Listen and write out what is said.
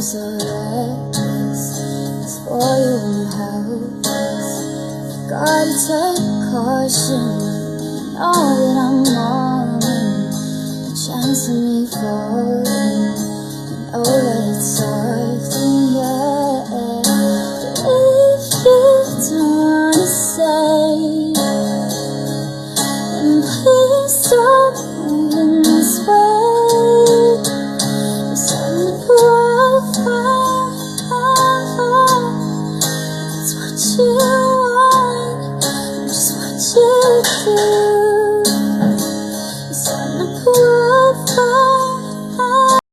so reckless. It's for you and helpless. Gotta take caution. Know that I'm wanting a chance of me falling. You know that it's something, yeah. But if you don't wanna say, then please stop moving this way. 'Cause I know I'll find